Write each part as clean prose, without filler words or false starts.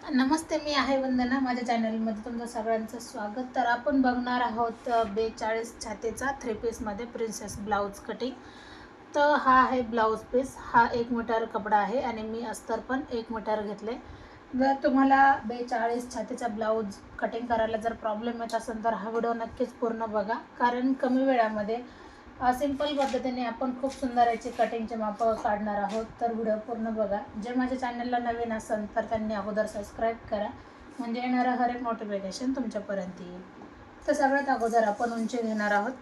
नमस्ते, मी आहे वंदना. माझ्या चॅनलमध्ये तुमचं सगळ्यांचं स्वागत. तर आपण बघणार आहोत 42 छातीचा 3 पीसमध्ये प्रिन्सेस ब्लाऊज कटिंग. तर हा आहे ब्लाऊज पीस. हा 1 मीटर कपडा आहे आणि मी अस्तर पण 1 मीटर घेतले. जर तुम्हाला 42 छातीचा ब्लाऊज कटिंग करायला जर प्रॉब्लेम येत असेल तर हा व्हिडिओ नक्कीच पूर्ण बघा, कारण कमी वेळामध्ये सिंपल पद्धतीने आपण खूप सुंदर याची कटिंगचे माप काढणार आहोत. तर व्हिडिओ पूर्ण बघा. जे माझ्या चॅनलला नवीन असेल तर त्यांनी अगोदर सबस्क्राईब करा, म्हणजे येणारं हर एक नोटिफिकेशन तुमच्यापर्यंत येईल. तर सगळ्यात अगोदर आपण उंची घेणार आहोत.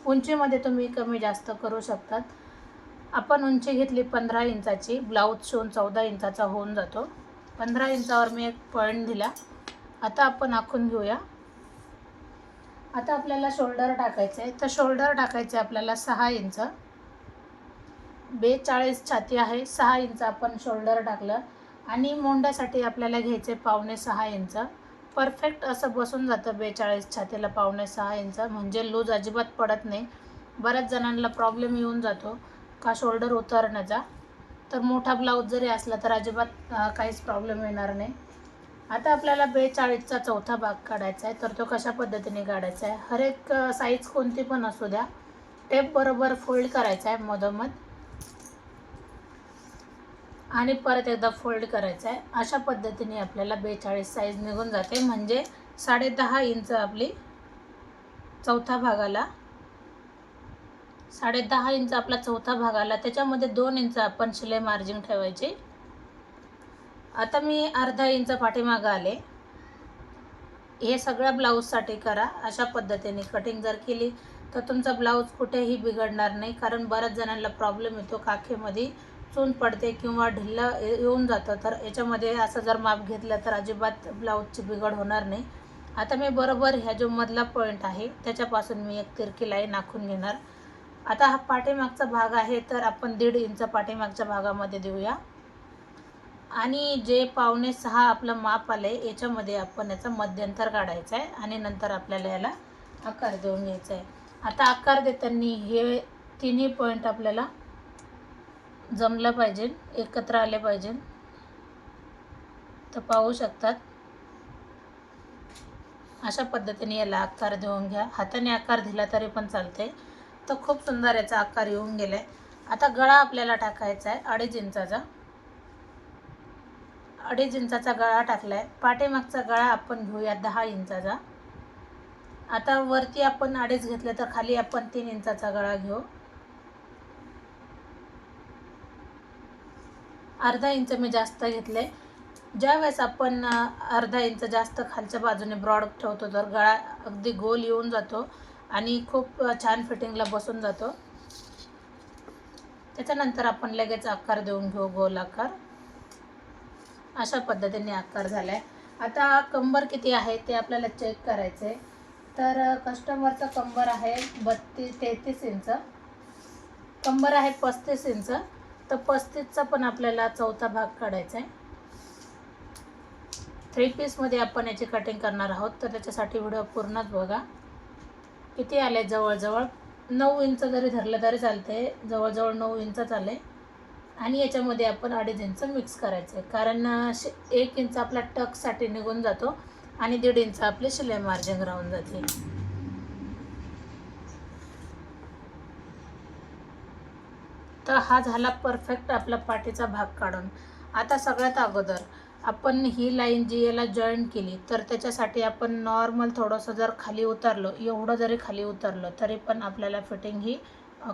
उंचीमध्ये तुम्ही कमी जास्त करू शकतात. आपण उंची घेतली 15 इंचाची. ब्लाऊज शिवून 14 इंचाचा होऊन जातो. 15 इंचावर मी एक पॉईंट दिला. आता आपण आखून घेऊया. आता आपल्याला शोल्डर टाकायचं आहे. तर शोल्डर टाकायचे आपल्याला 6 इंच. 42 छाती आहे, 6 इंच आपण शोल्डर टाकलं. आणि मोंड्यासाठी आपल्याला घ्यायचे 5.25 इंच. परफेक्ट असं बसून जातं 42 छातीला 5.25 इंच, म्हणजे लूज अजिबात पडत नाही. बऱ्याच जणांना प्रॉब्लेम येऊन जातो का शोल्डर उतरण्याचा. तर मोठा ब्लाऊज जरी असला तर अजिबात काहीच प्रॉब्लेम येणार नाही. आता आपल्याला 42चा चौथा भाग काढायचा आहे. तर तो कशा पद्धतीने काढायचा आहे, हर एक साईज कोणती पण असू द्या, टेप बरोबर फोल्ड करायचा आहे मधोमध आणि परत एकदा फोल्ड करायचा आहे. अशा पद्धतीने आपल्याला 42 साईज निघून जाते. म्हणजे 10.5 इंच आपली चौथा भागाला, 10.5 इंच आपला चौथा भागाला, त्याच्यामध्ये 2 इंच आपण शिलाई मार्जिन ठेवायची. आता मी अर्धा इंच पाठीमागं आले. हे सगळ्या ब्लाऊजसाठी करा. अशा पद्धतीने कटिंग जर केली तर तुमचा ब्लाऊज कुठेही बिघडणार नाही, कारण बऱ्याच जणांना प्रॉब्लेम येतो काखेमध्ये चून पडते किंवा ढिल्ला येऊन जातं. तर याच्यामध्ये असं जर माप घेतलं तर अजिबात ब्लाऊजची बिघड होणार नाही. आता मी बरोबर ह्या जो मधला पॉईंट आहे त्याच्यापासून मी एक तिरकी लाईन आखून घेणार. आता हा पाठीमागचा भाग आहे, तर आपण 1.5 इंच पाठीमागच्या भागामध्ये देऊया. आणि जे 5.25 आपलं माप आलं आहे याच्यामध्ये आपण याचा मध्यंतर काढायचा आहे आणि नंतर आपल्याला याला आकार देऊन घ्यायचा आहे. आता आकार देताना हे तिन्ही पॉईंट आपल्याला जमलं पाहिजे, एकत्र आले पाहिजे. तर पाहू शकतात अशा पद्धतीने याला आकार देऊन घ्या. हाताने आकार दिला तरी पण चालते. तर खूप सुंदर याचा आकार येऊन गेला आहे. आता गळा आपल्याला टाकायचा आहे 2.5 इंचाचा. 2.5 इंचाचा गळा टाकला आहे. पाठीमागचा गळा आपण घेऊया 10 इंचाचा. आता वरती आपण 2.5 घेतले तर खाली आपण 3 इंचाचा गळा घेऊ. अर्धा इंच मी जास्त घेतले. ज्यावेळेस आपण अर्धा इंच जास्त खालच्या बाजूने ब्रॉड ठेवतो तर गळा अगदी गोल येऊन जातो आणि खूप छान फिटिंगला बसून जातो. त्याच्यानंतर आपण लगेच आकार देऊन घेऊ, गोल आकार. अशा पद्धतीने आकार झाला आहे. आता कंबर किती आहे ते आपल्याला चेक करायचं आहे. तर कस्टमरचं कंबर आहे 33 इंच. कंबर आहे 35 इंच. तर 35चा पण आपल्याला चौथा भाग काढायचा आहे. 3 पीसमध्ये आपण याची कटिंग करणार आहोत, तर त्याच्यासाठी व्हिडिओ पूर्णच बघा. किती आले, जवळजवळ 9 इंच जरी धरलं तरी चालते. जवळजवळ 9 इंच आले. आणि याच्यामध्ये आपण 2.5 इंच मिक्स करायचं आहे, कारण 1 इंच आपला टक्ससाठी निघून जातो आणि 1.5 इंच आपली शिलाई मार्जिन राहून जाते. तर हा झाला परफेक्ट आपला पाठीचा भाग काढून. आता सगळ्यात अगोदर आपण ही लाईन जी याला जॉईन केली, तर त्याच्यासाठी आपण नॉर्मल थोडंसं जर खाली उतरलो, एवढं जरी खाली उतरलं तरी पण आपल्याला फिटिंग ही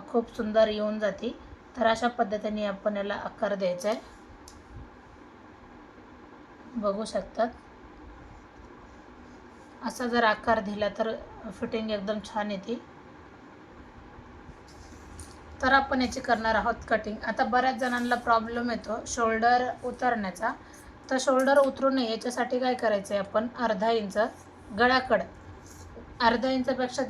खूप सुंदर येऊन जाते. तर अशा पद्धतीने आपण याला आकार द्यायचा आहे. बघू शकतात असा जर आकार दिला तर फिटिंग एकदम छान येते. तर आपण याची करणार आहोत कटिंग. आता बऱ्याच जणांना प्रॉब्लेम येतो शोल्डर उतरण्याचा. तर शोल्डर उतरू नये याच्यासाठी काय करायचं आहे, आपण अर्धा इंच गळ्याकडं, अर्धा इंचापेक्षा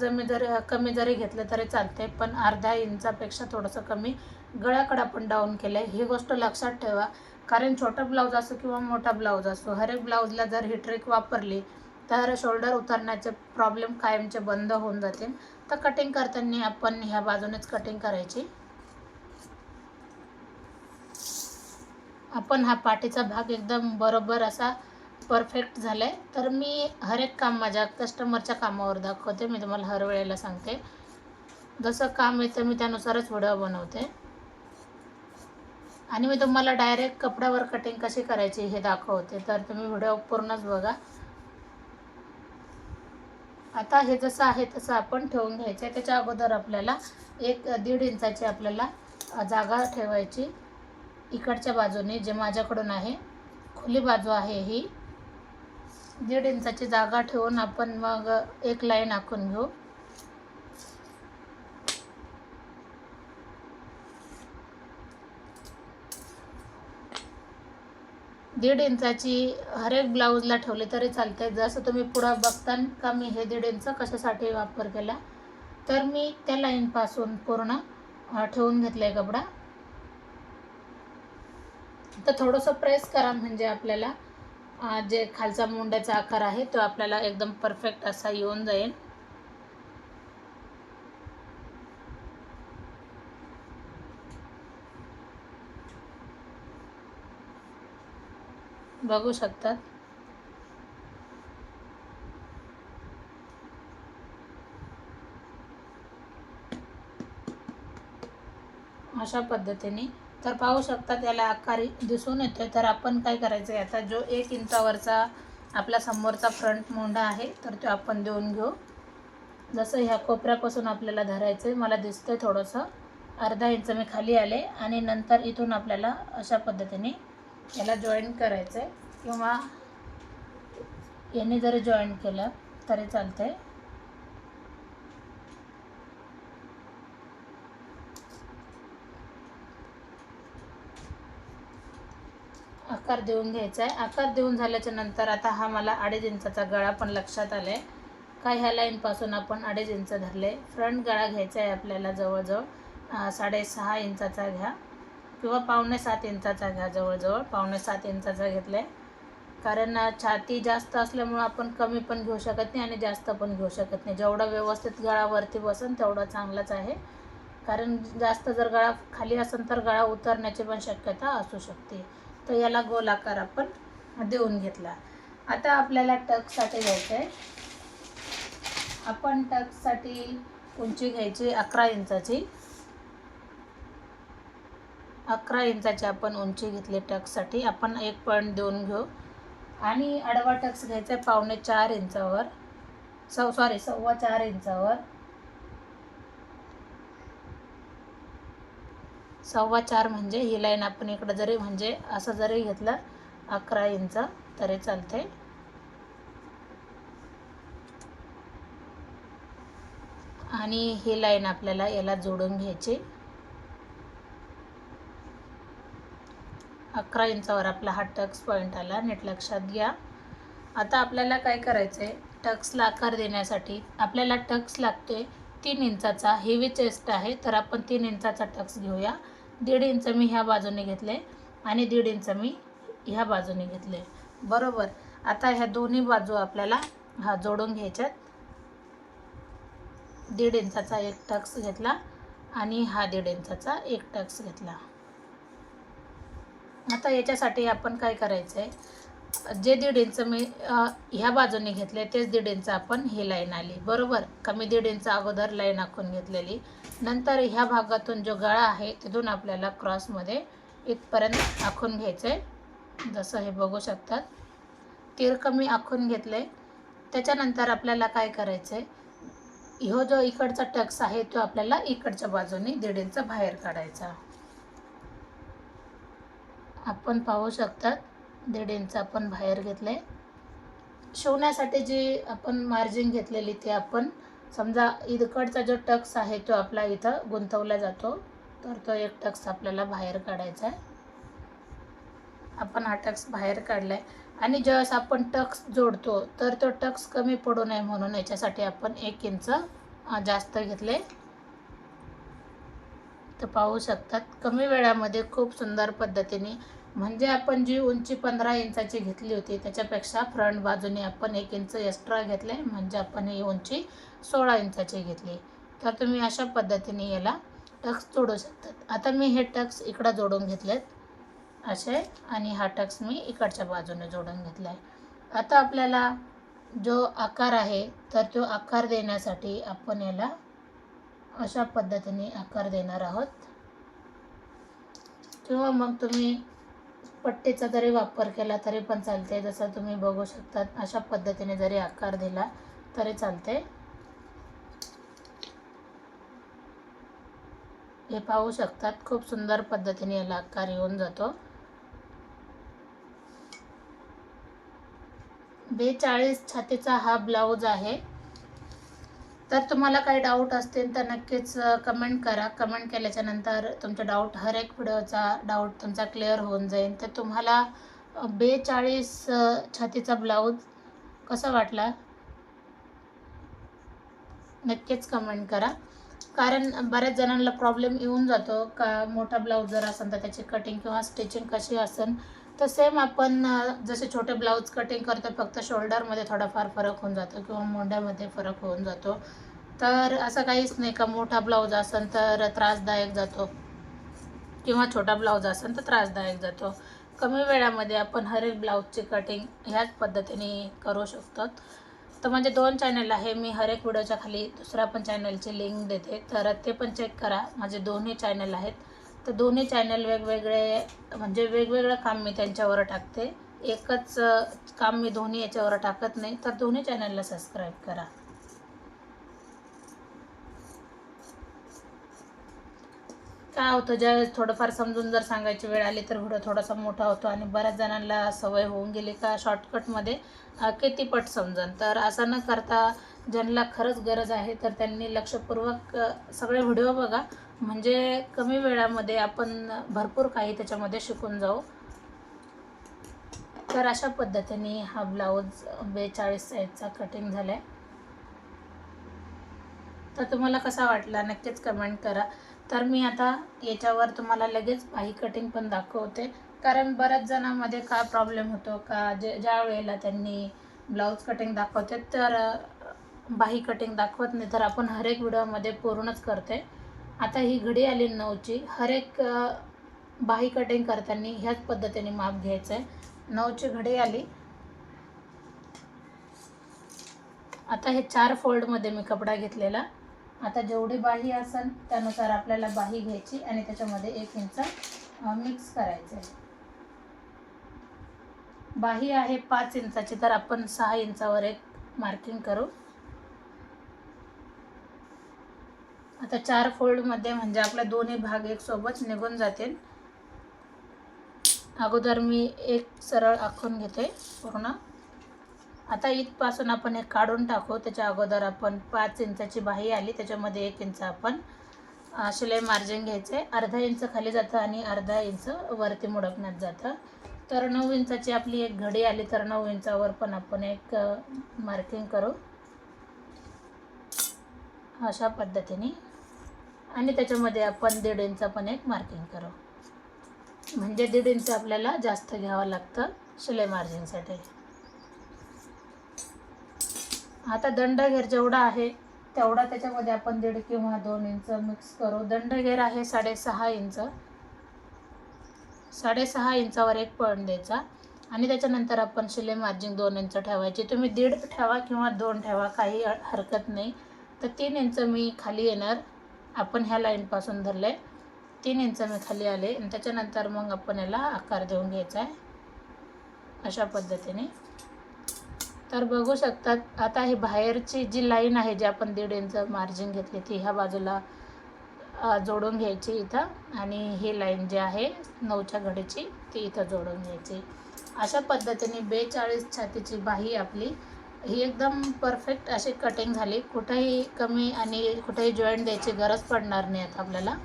कमी जरी घेतलं तरी चालते, पण अर्धा इंचापेक्षा थोडंसं कमी गळ्याकडं आपण डाऊन केलं आहे. ही गोष्ट लक्षात ठेवा, कारण छोटा ब्लाऊज असो किंवा मोठा ब्लाऊज असो, हर एक ब्लाऊजला जर ही ट्रिक वापरली तर शोल्डर उतरण्याचे प्रॉब्लेम कायमचे बंद होऊन जातील. तर कटिंग करताना आपण ह्या बाजूनेच कटिंग करायची. आपण हा पाठीचा भाग एकदम बरोबर असा परफेक्ट झाला आहे. तर मी हर एक काम माझ्या कस्टमरच्या कामावर दाखवते. मी तुम्हाला हर वेळेला सांगते, जसं काम येतं मी त्यानुसारच व्हिडिओ बनवते. आणि मी तुम्हाला डायरेक्ट कपड्यावर कटिंग कशी करायची हे दाखवते, तर तुम्ही व्हिडिओ पूर्णच बघा. आता हे जसं आहे तसं आपण ठेवून घ्यायचं आहे. त्याच्या अगोदर आपल्याला 1-1.5 इंचाची आपल्याला जागा ठेवायची. इकडच्या बाजूने जे माझ्याकडून आहे, खुली बाजू आहे ही, 1.5 इंचाची जागा ठेवून आपण मग एक लाईन आखून घेऊ. दीड इंचाची हर एक ब्लाऊजला ठेवली तरी चालते. जसं तुम्ही पुढं बघता का मी हे 1.5 इंच कशासाठी वापर केला, तर मी त्या लाईनपासून पूर्ण ठेवून घेतलं आहे कपडा. तर थोडंसं प्रेस करा म्हणजे आपल्याला जे खालचा मुंड्याचा आकार आहे तो आपल्याला एकदम परफेक्ट असा येऊन जाईल. बघू शकतात. अशा पद्धतीने तर पाहू शकतात याला आकार दिसून येतोय. तर आपण काय करायचं आहे, आता जो 1 इंचावरचा आपला समोरचा फ्रंट मुंडा आहे तर तो आपण देऊन घेऊ. जसं ह्या कोपऱ्यापासून आपल्याला धरायचं आहे, मला दिसतंय थोडंसं 1/2 इंच मी खाली आले आणि नंतर इथून आपल्याला अशा पद्धतीने याला जॉईन करायचं आहे, किंवा याने जरी जॉईन केलं तरी चालतं आहे. आकार देऊन घ्यायचा आहे. आकार देऊन झाल्याच्या नंतर आता हा मला 2.5 इंचाचा गळा पण लक्षात आला आहे का, ह्या लाईनपासून आपण 2.5 इंच धरले. फ्रंट गळा घ्यायचा आहे आपल्याला जवळजवळ 6.5 इंचाचा घ्या, किंवा 6.25 इंचाचा घ्या. जवळजवळ 6.25 इंचाचा घेतला आहे, कारण छाती जास्त असल्यामुळं आपण कमी पण घेऊ शकत नाही आणि जास्त पण घेऊ शकत नाही. जेवढा व्यवस्थित गळावरती बसेल तेवढा चांगलाच आहे, कारण जास्त जर गळा खाली असेल तर गळा उतरण्याची पण शक्यता असू शकते. तर याला गोल आकार आपण देऊन घेतला. आता आपल्याला टक्ससाठी घ्यायचं आहे. आपण टक्ससाठी उंची घ्यायची 11 इंचाची. 11 इंचाची आपण उंची घेतली टक्ससाठी. आपण 1 पॉईंट देऊन घेऊ आणि आडवा टक्स घ्यायचा आहे 4.25 इंचावर, 4.25 इंचावर. 4.25 म्हणजे ही लाईन आपण इकडं जरी म्हणजे असं जरी घेतलं 11 इंच तरी चालते. आणि ही लाईन आपल्याला याला जोडून घ्यायची. 11 इंचावर आपला हा टक्स पॉईंट आला, नीट लक्षात घ्या. आता आपल्याला काय करायचं आहे, टक्सला आकार देण्यासाठी आपल्याला टक्स लागतोय 3 इंचाचा. हेवी चेस्ट आहे तर आपण 3 इंचाचा टक्स घेऊया. 1.5 इंच मी ह्या बाजूने घेतले आणि 1.5 इंच मी ह्या बाजूने घेतले, बरोबर. आता ह्या दोन्ही बाजू आपल्याला जोडून घ्यायच्यात. 1.5 इंचाचा एक टक्स घेतला आणि हा 1.5 इंचाचा एक टक्स घेतला. आता याच्यासाठी आपण काय करायचं आहे, जे 1.5 इंच मी ह्या बाजूने घेतले तेच 1.5 इंच आपण ही लाईन आली, बरोबर. कमी 1.5 इंच अगोदर लाईन आखून घेतलेली. नंतर ह्या भागातून जो गळा आहे तिथून आपल्याला क्रॉसमध्ये इथपर्यंत आखून घ्यायचं आहे. जसं हे बघू शकतात, तिरकं मी आखून घेतलं आहे. त्याच्यानंतर आपल्याला काय करायचं आहे, ह्यो जो इकडचा टक्स आहे तो आपल्याला इकडच्या बाजूने 1.5 इंच बाहेर काढायचा. आपण पाहू शकतात 1.5 इंच आपण बाहेर घेतले. शिवण्यासाठी जी आपण मार्जिन घेतलेली ते आपण समजा इकडचा जो टक्स आहे तो आपला इथं गुंतवला जातो, तर तो एक टक्स आपल्याला बाहेर काढायचा आहे. आपण हा टक्स बाहेर काढला आहे. आणि ज्यावेळेस आपण टक्स जोडतो तर तो टक्स कमी पडू नये म्हणून याच्यासाठी आपण 1 इंच जास्त घेतले. तर पाहू शकतात कमी वेळामध्ये खूप सुंदर पद्धतीने, म्हणजे आपण जी उंची 15 इंचाची घेतली होती त्याच्यापेक्षा फ्रंट बाजूने आपण 1 इंच एक्स्ट्रा घेतले, म्हणजे आपण ही उंची 16 इंचाची घेतली. तर तुम्ही अशा पद्धतीने याला टक्स जोडू शकतात. आता मी हे टक्स इकडं जोडून घेतलेत. असे, आणि हा टक्स मी इकडच्या बाजूने जोडून घेतला आहे. आता आपल्याला जो आकार आहे तर तो आकार देण्यासाठी आपण याला अशा पद्धतीने आकार देणार आहोत, किंवा मग तुम्ही पट्टीचा जरी वापर केला तरी पण चालते. जसं तुम्ही बघू शकता अशा पद्धतीने जरी आकार दिला तरी चालते. हे पाहू शकतात, खूप सुंदर पद्धतीने याला आकार येऊन जातो. 42 छातीचा हा ब्लाऊज आहे. तर तुम्हाला काही डाऊट असतील तर नक्कीच कमेंट करा. कमेंट केल्याच्या नंतर तुमचा डाऊट, हर एक व्हिडिओचा डाऊट तुमचा क्लिअर होऊन जाईल. तर तुम्हाला 42 छातीचा ब्लाऊज कसा वाटला नक्कीच कमेंट करा. कारण बऱ्याच जणांना प्रॉब्लेम येऊन जातो का मोठा ब्लाऊज जर असेल तर त्याची कटिंग किंवा स्टिचिंग कशी असेल. तर सेम आपण जसे छोटे ब्लाऊज कटिंग करतो, फक्त शोल्डरमध्ये थोडाफार फरक होऊन जातो किंवा मोंढ्यामध्ये फरक होऊन जातो. तर असं काहीच नाही का मोठा ब्लाऊज असेल तर त्रासदायक जातो किंवा छोटा ब्लाऊज असेल तर त्रासदायक जातो. कमी वेळामध्ये आपण हर एक ब्लाऊजची कटिंग ह्याच पद्धतीने करू शकतो. तर माझे 2 चॅनल आहे. मी हर एक व्हिडिओच्या खाली दुसऱ्या पण चॅनलची लिंक देते, तर ते पण चेक करा. माझे दोन्ही चॅनल आहेत. तर दोन्ही चॅनल वेगवेगळे, म्हणजे वेगवेगळं काम मी त्यांच्यावर टाकते. एकच काम मी दोन्ही याच्यावर टाकत नाही. तर दोन्ही चॅनलला सबस्क्राईब करा. काय होतं, ज्यावेळेस थोडंफार समजून जर सांगायची वेळ आली तर व्हिडिओ थोडासा मोठा होतो, आणि बऱ्याच जणांना सवय होऊन गेली का शॉर्टकटमध्ये किती पट समजन. तर असं न करता ज्यांना खरंच गरज आहे तर त्यांनी लक्षपूर्वक सगळे व्हिडिओ बघा, म्हणजे कमी वेळामध्ये आपण भरपूर काही त्याच्यामध्ये शिकून जाऊ. तर अशा पद्धतीने हा ब्लाऊज 42 साईजचा कटिंग झाला आहे. तर तुम्हाला कसा वाटला नक्कीच कमेंट करा. तर मी आता याच्यावर तुम्हाला लगेच बाही कटिंग पण दाखवते. कारण बऱ्याच जणांमध्ये काय प्रॉब्लेम होतो का ज्या वेळेला त्यांनी ब्लाऊज कटिंग दाखवते तर बाही कटिंग दाखवत नाही. तर आपण हर एक व्हिडिओमध्ये पूर्णच करते. आता ही घडी आली 9ची. हर एक बाही कटिंग करताना ह्याच पद्धतीने माप घ्यायचं आहे. 9ची घडी आली. आता हे 4 फोल्डमध्ये मी कपडा घेतलेला. आता जेवढी बाही असेल त्यानुसार आपल्याला बाही घ्यायची आणि त्याच्यामध्ये 1 इंच मिक्स करायचं आहे. बाही आहे 5 इंचाची, तर आपण 6 इंचावर एक मार्किंग करू. आता 4 फोल्डमध्ये म्हणजे आपले दोन्ही भाग एक सोबत निघून जातील. अगोदर मी एक सरळ आखून घेते पूर्ण. आता इथपासून आपण एक काढून टाकू. त्याच्या अगोदर आपण 5 इंचाची बाही आली, त्याच्यामध्ये 1 इंच आपण शिलाई मार्जिन घ्यायचे. अर्धा इंच खाली जातं आणि अर्धा इंच वरती मुडपण्यात जातं. तर 9 इंचाची आपली एक घडी आली, तर 9 इंचावर पण आपण एक मार्किंग करू अशा पद्धतीने, आणि त्याच्यामध्ये आपण 1.5 इंच पण एक मार्किंग करू. म्हणजे 1.5 इंच आपल्याला जास्त घ्यावं लागतं शिलाई मार्जिनसाठी. आता दंडघेर जेवढा आहे तेवढा त्याच्यामध्ये आपण 1.5 किंवा 2 इंच मिक्स करू. दंडघेर आहे 6.5 इंच. 6.5 इंचावर एक पॉईंट द्यायचा, आणि त्याच्यानंतर आपण शिलाई मार्जिन 2 इंच ठेवायची. तुम्ही 1.5 ठेवा किंवा 2 ठेवा, काही हरकत नाही. तर 3 इंच मी खाली येणार. आपण ह्या लाईनपासून धरले 3 इंच मी खाली आले, आणि त्याच्यानंतर मग आपण याला आकार देऊन घ्यायचा आहे अशा पद्धतीने. तर बघू शकतात आता ही बाहेरची जी लाईन आहे जी आपण 1.5 इंच मार्जिन घेतली ती ह्या बाजूला जोडून घ्यायची इथं, आणि ही लाईन जी आहे 9च्या घडीची ती इथं जोडून घ्यायची. अशा पद्धतीने 42 छातीची बाही आपली ही एकदम परफेक्ट अशी कटिंग झाली. कुठेही कमी आणि कुठेही जॉईंट द्यायची गरज पडणार नाही आता आपल्याला.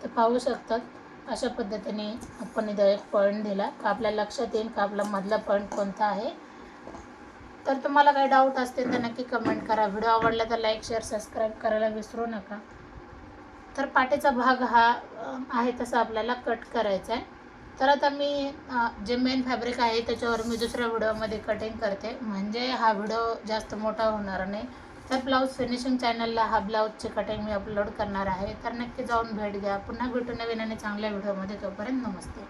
तर पाहू शकतात अशा पद्धतीने आपण इथं एक पॉईंट दिला का आपल्या लक्षात येईल का आपला मधला पॉईंट कोणता आहे. तर तुम्हाला काही डाऊट असतील तर नक्की कमेंट करा. व्हिडिओ आवडला तर लाईक, शेअर, सबस्क्राईब करायला विसरू नका. तर पाठीचा भाग हा आहे तसा आपल्याला कट करायचा आहे. तर आता मी जे मेन फॅब्रिक आहे त्याच्यावर मी दुसऱ्या व्हिडिओमध्ये कटिंग करते, म्हणजे हा व्हिडिओ जास्त मोठा होणार नाही. तर ब्लाऊज फिनिशिंग चॅनलला हा ब्लाऊजची कटिंग मी अपलोड करणार आहे, तर नक्की जाऊन भेट द्या. पुन्हा भेटू नवीन आणि चांगल्या व्हिडिओमध्ये. तोपर्यंत नमस्ते.